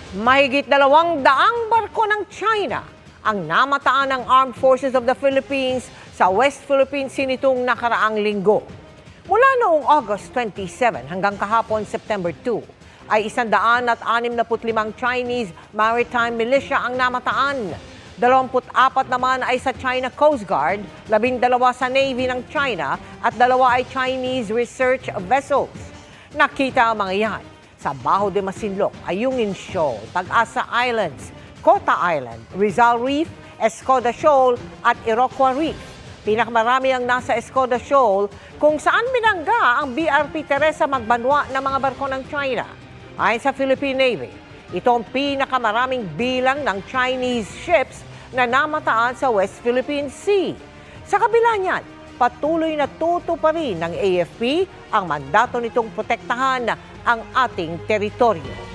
Mahigit 200 barko ng China ang namataan ng Armed Forces of the Philippines sa West Philippine Sea nitong nakaraang linggo. Mula noong August 27 hanggang kahapon September 2, ay 165 Chinese maritime militia ang namataan. 24 naman ay sa China Coast Guard, 12 sa Navy ng China at 2 ay Chinese research vessels. Nakita ang mga yan sa Bajo de Masinloc, Ayungin Shoal, Pag-asa Islands, Cota Island, Rizal Reef, Escoda Shoal at Iroquois Reef. Pinakamarami ang nasa Escoda Shoal kung saan binangga ang BRP Teresa Magbanwa ng mga barko ng China. Ayon sa Philippine Navy, ito ang pinakamaraming bilang ng Chinese ships na namataan sa West Philippine Sea. Sa kabila niyan, patuloy na tutuparin ng AFP ang mandato nitong protektahan ang ating teritoryo.